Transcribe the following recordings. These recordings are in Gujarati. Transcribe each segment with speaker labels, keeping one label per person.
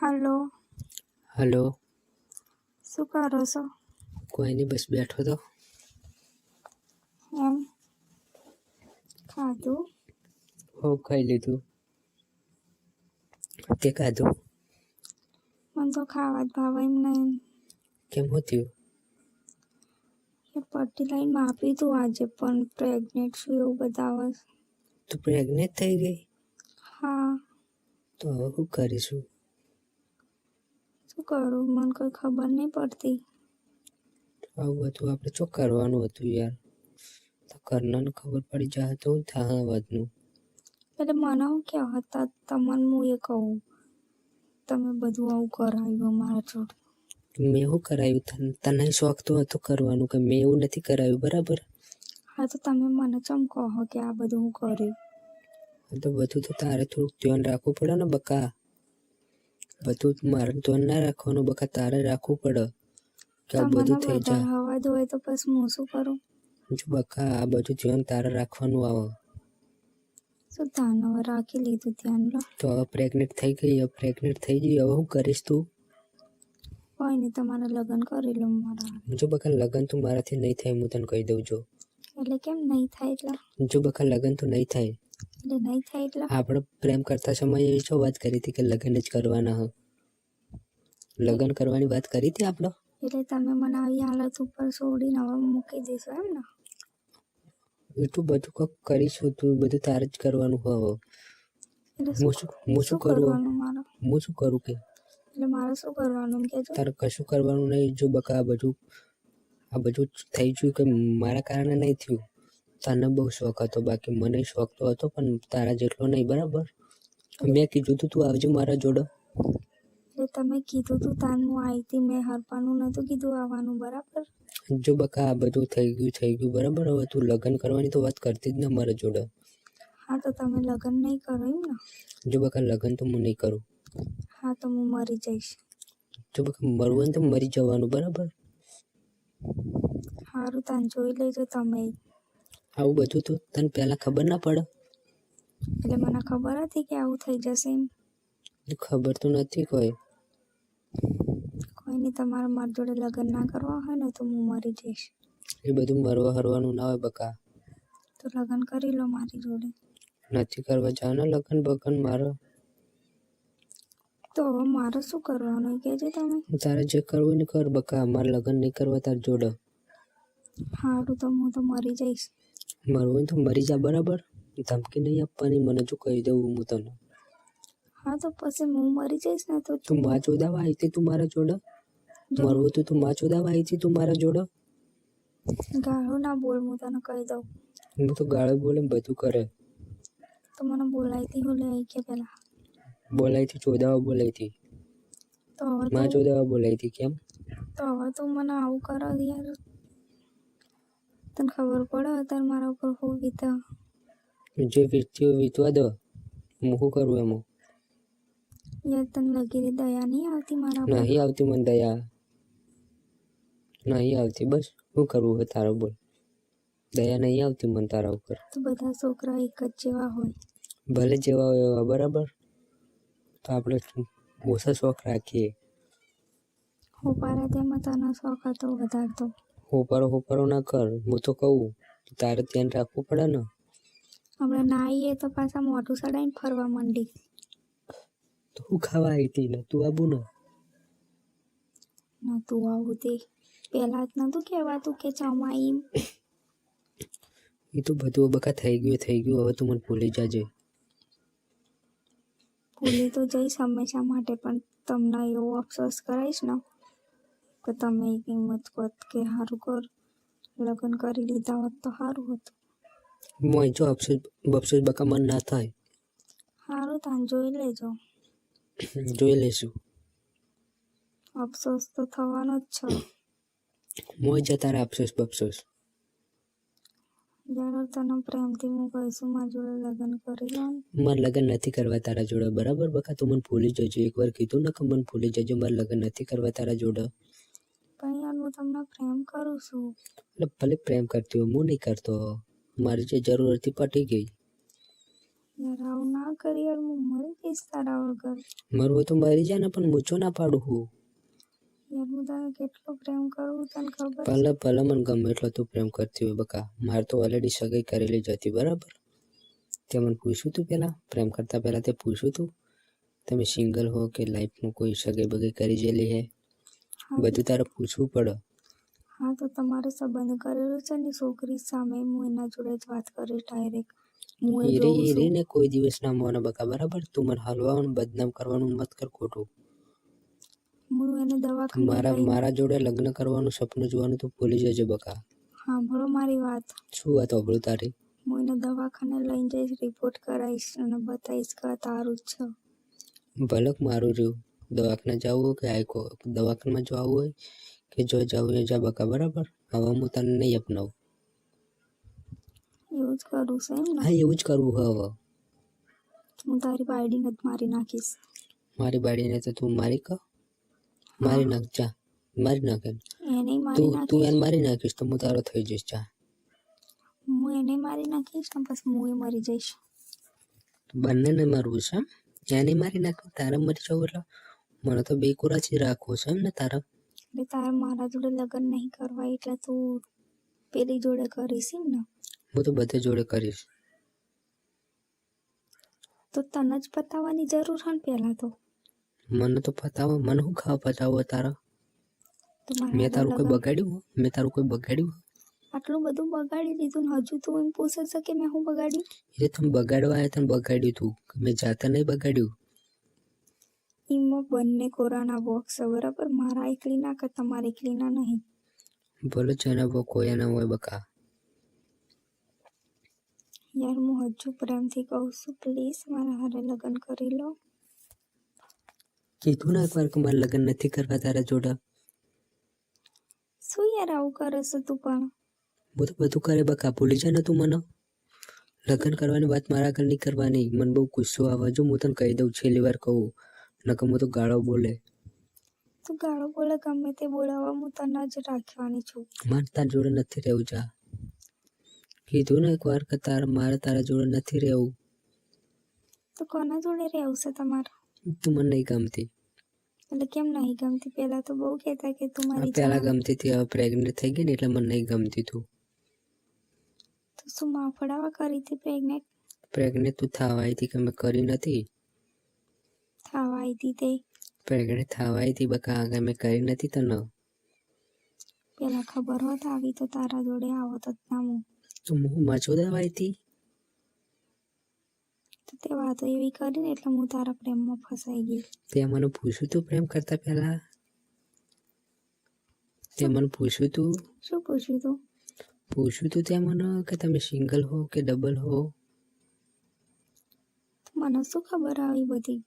Speaker 1: હાલો,
Speaker 2: હલો.
Speaker 1: શું કરો છો?
Speaker 2: કોઈ નહીં, બસ બેઠો તો.
Speaker 1: એમ ખાધું?
Speaker 2: હો, ખાઈ લીધું. તે ખાધું?
Speaker 1: મને તો ખાવા જ ભાવે એમ નહીં.
Speaker 2: કેમ થયું?
Speaker 1: એ પટ્ટી લઈને માપી તું આજે પણ પ્રેગ્નેન્ટ છું એવું બતાવે છે.
Speaker 2: તું પ્રેગ્નેન્ટ થઈ ગઈ?
Speaker 1: હા.
Speaker 2: તો હવે શું કરીશું?
Speaker 1: શું કરું મને કોઈ ખબર નહીં પડતી.
Speaker 2: આવું હતું આપણે શું કરવાનું હતું યાર? તો કરનારને ખબર પડી જાય તો શું થાય વાતનું?
Speaker 1: એટલે મને હું કહેવા હતા તમને હું એ કહું તમે બધું આવું કરાવ્યું મારા જોડે.
Speaker 2: મેં શું કરાવ્યું? તને શોખ તો હતો કરવાનું, કે મેં એવું નથી કરાવ્યું, બરાબર?
Speaker 1: હા તો તમે મને ચમ કહો કે આ બધું હું કર્યું?
Speaker 2: તો બધું તો તારે થોડુંક ધ્યાન રાખવું પડે ને બકા. બધું મારે ધ્યાન ના રાખવાનું બકા, તારે રાખવું પડે કે આ
Speaker 1: તમને
Speaker 2: બધું થઈ
Speaker 1: વધારે
Speaker 2: જાય.
Speaker 1: હવા હોય તો પછી હું શું કરું?
Speaker 2: જો બકા, આ બધું ધ્યાન તારે રાખવાનું આવે.
Speaker 1: શું ધ્યાન હવે રાખી લીધું ધ્યાન લો.
Speaker 2: તો હવે પ્રેગ્નેન્ટ થઈ ગઈ, હવે પ્રેગ્નેન્ટ થઈ ગઈ, હવે શું કરીશ તું?
Speaker 1: કોઈ નહીં, તમારે લગ્ન કરી લો મારા.
Speaker 2: જો બકા, લગ્ન તો મારાથી નહીં થાય, હું તને કહી દઉં છું.
Speaker 1: એટલે કેમ નહીં થાય એટલે?
Speaker 2: જો બકા, લગ્ન તો નહીં થાય.
Speaker 1: એટલે નહીં થાય એટલે?
Speaker 2: આપણે પ્રેમ કરતા સમયે શું વાત કરી હતી કે લગ્ન જ કરવાના હ? લગ્ન કરવાની વાત કરી હતી આપણે.
Speaker 1: એટલે તમે મને આવી હાલત ઉપર છોડીને હવે મૂકી દેશો એમ ને?
Speaker 2: એટલું બધું કંઈક કરીશું, તું બધું તારે જ કરવાનું હવે.
Speaker 1: એટલે
Speaker 2: હું શું કરું?
Speaker 1: કરવાનું મારે?
Speaker 2: હું શું કરું કે?
Speaker 1: એટલે મારે શું કરવાનું એમ કહેજો?
Speaker 2: તારે કશું કરવાનું નહીં. જો બકા, આ બધું થઈ ગયું કે મારા કારણે નહીં થયું. તને બહુ શોખ હતો, બાકી મને શોખ તો હતો પણ તારા જેટલો નહીં, બરાબર? મેં કીધું તું આવજે મારા જોડે.
Speaker 1: એટલે તમે કીધું તું તાન હું આવી હતી, મેં હરપાનું નહોતું કીધું આવવાનું, બરાબર?
Speaker 2: જો બકા, આ બધું થઈ ગયું બરાબર. હવે તું લગ્ન કરવાની તો વાત કરતી જ ને મારા જોડે.
Speaker 1: હા તો તમે લગ્ન નહીં કરો એમ ને?
Speaker 2: જો બકા, લગ્ન તો હું નહીં કરું.
Speaker 1: હા તો હું મરી જઈશ.
Speaker 2: જો બકા, મરવું હોય ને તો મરી જવાનું, બરાબર?
Speaker 1: સારું તાન જોઈ લેજો તમે.
Speaker 2: આવું બધું તો તને પહેલાં ખબર ના પડે?
Speaker 1: એટલે મને ખબર હતી કે આવું થઈ જશે એમ.
Speaker 2: ખબર તો નથી કોઈ.
Speaker 1: કોઈ નહીં, તમારે મારી જોડે લગ્ન ના કરવા હોય ને તો હું મરી જઈશ.
Speaker 2: એ બધું મરવા હરવાનું ના હોય બકા.
Speaker 1: તો લગ્ન કરી લો મારી જોડે.
Speaker 2: નથી કરવા જવાના લગ્ન બગન મારે.
Speaker 1: તો હવે મારે શું કરવાનું કહેજો તમે?
Speaker 2: તારે જે કરવું ને કર બકા, મારે લગ્ન નહીં કરવા તાર જોડે.
Speaker 1: સારું તો હું તો મરી જઈશ.
Speaker 2: મરવું હોય તો મરી જા, બરાબર? ધમકી નહીં આપવાની મને, જો કહી દઉં હું તને.
Speaker 1: હા તો પછી હું મરી જઈશ ને તો
Speaker 2: તું માં ચોદાવા આવી હતી તું મારા જોડે? મરવું હતું તું માં ચોદાવા આવી હતી તું મારા જોડે?
Speaker 1: ગાળો ના બોલ, હું તને કહી દઉં.
Speaker 2: હું તો ગાળો બોલે બધું કરે.
Speaker 1: તો મને બોલાયતી હું લઈ કે પેલા
Speaker 2: બોલાઈ હતી, ચોદાવા બોલાઈ હતી,
Speaker 1: તો હવે
Speaker 2: માં ચોદાવા બોલાઈ હતી. કેમ?
Speaker 1: તો હવે તું મને આવું કરો યાર. તને ખબર પડે અત્યારે મારા ઉપર હું વીતા.
Speaker 2: જે વીતતીઓ વીતવા દો, હું શું કરું એમાં?
Speaker 1: યાર તને લગી દયા નહીં આવતી મારા ઉપર?
Speaker 2: નહીં આવતી મને દયા, નહીં આવતી. બસ શું કરવું હોય તારો બોલ. દયા નહીં આવતી મને તારા ઉપર.
Speaker 1: તો બધા છોકરા એક જ જેવા હોય.
Speaker 2: ભલે જેવા હોય એવા, બરાબર? તો આપણે ઓછા શોખ રાખીએ.
Speaker 1: હું પારા તેમાં તને શોખ હતો વધારતો.
Speaker 2: હોપારો ના કર. હું તો કહું તારે ધ્યાન રાખવું પડે ને.
Speaker 1: હમણાં ના આવીએ તો પાછા મોઢું સડાઈને ફરવા માંડી.
Speaker 2: તો હું ખાવા આવી હતી ને તું આવું ને?
Speaker 1: ના તું આવું તે પહેલાં જ નહોતું કહેવાતું કે ચમાઈ.
Speaker 2: એ તો બધું બકા થઈ ગયું. હવે તું મને ભૂલી જાજે.
Speaker 1: ભૂલી તો જઈશ હંમેશા માટે, પણ તમને એવો અફસોસ કરાવીશ ને કે તમે એક હિંમત કોત કે સારું કર લગ્ન કરી લીધા હોત તો સારું હતું.
Speaker 2: મોય જો અફસોસ બકા મન ના થાય.
Speaker 1: સારું તાન જોઈ લેજો.
Speaker 2: જોઈ લેશું.
Speaker 1: અફસોસ તો થવાનો જ છે.
Speaker 2: મોય જતા રહે અફસોસ બફસોસ.
Speaker 1: જ્યારે તને પ્રેમથી હું કહીશું મારા જોડે લગ્ન કરી લો.
Speaker 2: મારે લગ્ન નથી કરવા તારા જોડે, બરાબર બકા? તું મને ભૂલી જજો. એકવાર કીધું ને કે મને ભૂલી જજો, મારે લગ્ન નથી કરવા તારા જોડે.
Speaker 1: પણ યાર હું તમને પ્રેમ કરું છું.
Speaker 2: એટલે ભલે પ્રેમ કરતી હોય, હું નહીં કરતો. મારી જે જરૂર હતી પટી ગઈ.
Speaker 1: યાર આવું ના કરી યાર, હું મરી જઈશ તારા વગર.
Speaker 2: મરવું હોય તો મરી જાય ને, પણ મૂછો ના પાડું હું.
Speaker 1: યાર હું તને કેટલો પ્રેમ કરું તને ખબર છે?
Speaker 2: ભલે મને ગમે એટલો તું પ્રેમ કરતી હોય બકા, મારે તો ઓલરેડી સગાઈ કરેલી જ હતી બરાબર. તે મને પૂછ્યું તું પહેલાં, પ્રેમ કરતા પહેલાં તે પૂછ્યું તું તમે સિંગલ હો કે લાઈફમાં કોઈ સગાઈ બગાઈ કરી જેલી હે? બધું તારે પૂછવું પડે.
Speaker 1: હા તો તમારે સંબંધ કરેલો છે ને છોકરી સામે, હું એના જોડે જ વાત કરીશ ડાયરેક્ટ. હું એ જોઉં છું.
Speaker 2: ને કોઈ દિવસ ના મોને બકા બરાબર. તું મને હલવાનું બદનામ કરવાનું મત કર ખોટું.
Speaker 1: હું એને દવાખાને
Speaker 2: મારા જોડે લગ્ન કરવાનું સપનું જોવાનું તું ભૂલી જજે બકા.
Speaker 1: સાંભળો મારી વાત.
Speaker 2: શું વાત સાંભળું તારી?
Speaker 1: હું એને દવાખાને લઈને જઈશ, રિપોર્ટ કરાવીશ અને બતાવીશ કે તારું જ છે.
Speaker 2: ભલક મારું રહ્યું, દવાખાને જવું હોય કે આઈકો દવાખાનામાં જવું હોય કે જો જવું એ જા બકા બરાબર. હવે હું તને નહીં અપનાવું.
Speaker 1: એવું જ કરું છે એમ ને?
Speaker 2: હા એવું જ કરવું હવે.
Speaker 1: હું તારી બાયડીને જ મારી નાખીશ.
Speaker 2: મારી બાળીને તો તું મારી કર, મારી નાખ જા, મારી નાખે.
Speaker 1: એને મારી નાખીશ.
Speaker 2: તું એને મારી નાખીશ તો હું તારો થઈ જઈશ જા.
Speaker 1: હું એને મારી નાખીશ ને પછી હું એ મરી જઈશ.
Speaker 2: બંનેને મારવું છે એમ? એને મારી નાખ તારે મરી જવું એટલે મને તો બે કુરાથી રાખવું છે એમ ને તારે?
Speaker 1: એટલે તારે મારા જોડે લગ્ન નહીં કરવા એટલે તું પેલી જોડે કરીશ એમ ને?
Speaker 2: હું તો બધે જોડે કરીશ.
Speaker 1: તો તને જ પતાવવાની જરૂર છે ને પહેલાં તો.
Speaker 2: મને તો પતાવો, મને શું ખાવા પતાવો તારા? મેં તારું કોઈ બગાડ્યું?
Speaker 1: આટલું બધું બગાડી દીધું ને હજુ તું એમ પૂછે છે કે મેં શું બગાડ્યું?
Speaker 2: એ તમે બગાડવા આવ્યા તને બગાડ્યું તું, મેં જાતા નહીં બગાડ્યું.
Speaker 1: એમાં બંને કોરાના બોક્સ છે બરાબર, મારા એકલીના કે તમારા એકલીના નહીં.
Speaker 2: બોલો જેના બો કોઈ ના હોય બકા.
Speaker 1: યાર હું હજુ પ્રેમથી કહું છું, પ્લીઝ મારા હારે લગ્ન કરી લો.
Speaker 2: કીધું ના એકવાર કે મારે લગ્ન નથી કરવા તારા જોડે.
Speaker 1: શું યાર આવું કરે છે તું પણ?
Speaker 2: હું તો બધું કરે બકા, ભૂલી જાય ને તું મને. લગ્ન કરવાની વાત મારા આગળ નહીં કરવાની. મને બહુ ગુસ્સો આવે. જો હું તને કહી દઉં, છેલ્લી વાર કહું, નકર હું તો ગાળો બોલે.
Speaker 1: તું ગાળો બોલે ગમે તે બોલાવા, હું તને જ રાખવાની છું.
Speaker 2: મારે તારા જોડે નથી રહેવું જા. કીધું ને એકવાર કે મારે તારા જોડે નથી રહેવું.
Speaker 1: તો કોના જોડે રહેવું છે તમારે?
Speaker 2: તું મને નહીં ગમતી.
Speaker 1: એટલે કેમ નહીં ગમતી? પહેલા તો બહુ કહેતા કે તું મારી
Speaker 2: પહેલા ગમતી હતી, હવે પ્રેગ્નેન્ટ થઈ ગઈ ને એટલે મને નહીં ગમતી તું.
Speaker 1: તો શું માફડાવા કરી હતી પ્રેગ્નેન્ટ?
Speaker 2: પ્રેગ્નેન્ટ તું થવા આવી હતી કે મેં કરી નથી?
Speaker 1: થવા આવી હતી તે.
Speaker 2: પ્રેગ્નેન્ટ થવા આવી હતી બકા, આગળ મેં કરી નથી તને.
Speaker 1: પેલા ખબર હોત આવી તો તારા જોડે આવત જ ના હું.
Speaker 2: તો હું મચોદા આવી હતી.
Speaker 1: તો તે વાતો એવી કરીને એટલે હું તારા પ્રેમમાં ફસાઈ ગઈ.
Speaker 2: તે મને પૂછ્યું તું પ્રેમ કરતા પહેલા? તે મને પૂછ્યું તું?
Speaker 1: શું પૂછ્યું તું?
Speaker 2: પૂછ્યું તું તે મને કે તમે સિંગલ હો કે ડબલ હો?
Speaker 1: મને શું ખબર આવી બધી?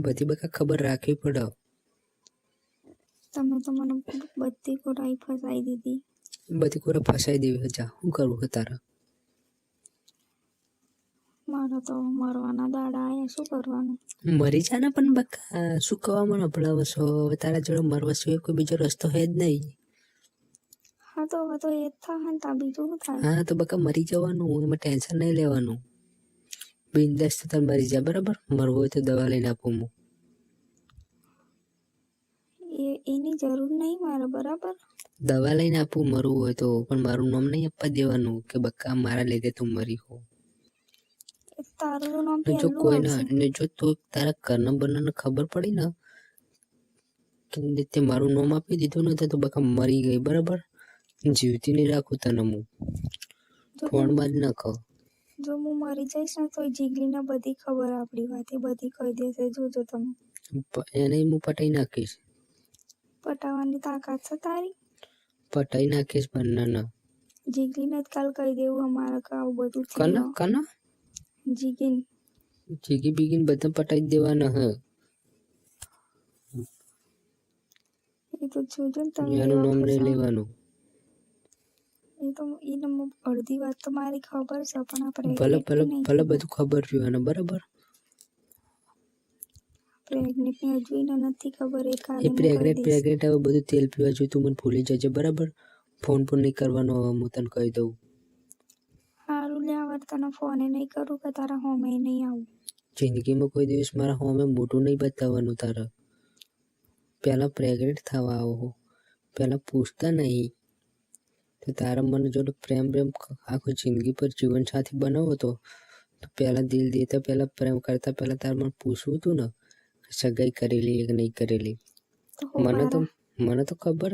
Speaker 2: બધી બકા ખબર રાખવી પડે.
Speaker 1: તમે તો મને બધી કોરાઈ ફસાઈ દીધી.
Speaker 2: બધી કોરા ફસાઈ દેવી જા. શું કરવું છે તારે?
Speaker 1: મારો તો મરવાના દાડા આયા, શું કરવાનું?
Speaker 2: મરી જા ને પણ બકા, શું કહેવા મને ભણાવો છો? હવે તારા જોડે મરવા સિવાય કોઈ બીજો રસ્તો હે જ નહીં.
Speaker 1: હા તો હવે તો એ જ થાય ને, તા બીજું શું થાય?
Speaker 2: હા તો બકા મરી જવાનું, એમાં ટેન્શન નહીં લેવાનું. બિંદાસ તો તારે મરી જા બરાબર. મરવું હોય તો દવા લઈને આપું હું.
Speaker 1: એની જરૂર નહીં મારે બરાબર.
Speaker 2: દવા લઈને આપું મરવું હોય તો, પણ મારું નામ નહીં આપવા દેવાનું કે બકા મારા લીધે તું મરી હો.
Speaker 1: તારું નામ
Speaker 2: જો કોઈના ને જો તો તારા ઘરના બંને ખબર પડી ને કે તે મારું નામ આપી દીધું ને તો બકા મરી ગઈ બરાબર. જીવતી નહીં રાખું તને હું. ફોનમાં જ ન કહો.
Speaker 1: જો હું મરી જઈશ ને તો જીગલીને બધી ખબર આપણી વાત એ બધી કહી દેશે. જોજો તમે.
Speaker 2: એને હું પટાઈ નાખીશ.
Speaker 1: પટાવવાની તાકાત છે તારી?
Speaker 2: પટાઈ નાખીશ બંને.
Speaker 1: જીગલીને જ કાલ કહી દેવું અમારે કે આવું બધું
Speaker 2: કના જીગી બીગીને બધા પટાઈ દેવાના હ.
Speaker 1: એ તો જોજો ને તમે.
Speaker 2: એનું નામ નહીં લેવાનું.
Speaker 1: એ તો એને અડધી વાત તો મારી ખબર છે પણ આપણે
Speaker 2: ભલે બધું ખબર રહ્યું એને બરાબર.
Speaker 1: પ્રેગ્નેન્ટની હજુ એને નથી ખબર.
Speaker 2: એ પ્રેગ્નેન્ટ હવે બધું તેલ પીવા જોઈએ. તું મને ભૂલી જજે બરાબર. ફોન નહીં કરવાનો હવે હું તને કહી દઉં.
Speaker 1: સારું લે, હવે તને ફોને નહીં કરું કે તારા હોમે નહીં આવું.
Speaker 2: જિંદગીમાં કોઈ દિવસ મારા હોમે મોટું નહીં બતાવવાનું તારે. પહેલાં પ્રેગ્નેન્ટ થવા આવો, પહેલાં પૂછતા નહીં. તો તારા મને જોડે પ્રેમ આખું જિંદગી પર જીવનસાથી બનાવો તો પહેલાં દિલ દેતા પહેલાં પ્રેમ કરતા પહેલાં તારે મને પૂછવું હતું ને કે સગાઈ કરેલી કે નહીં કરેલી.
Speaker 1: તો હું
Speaker 2: મને તો ખબર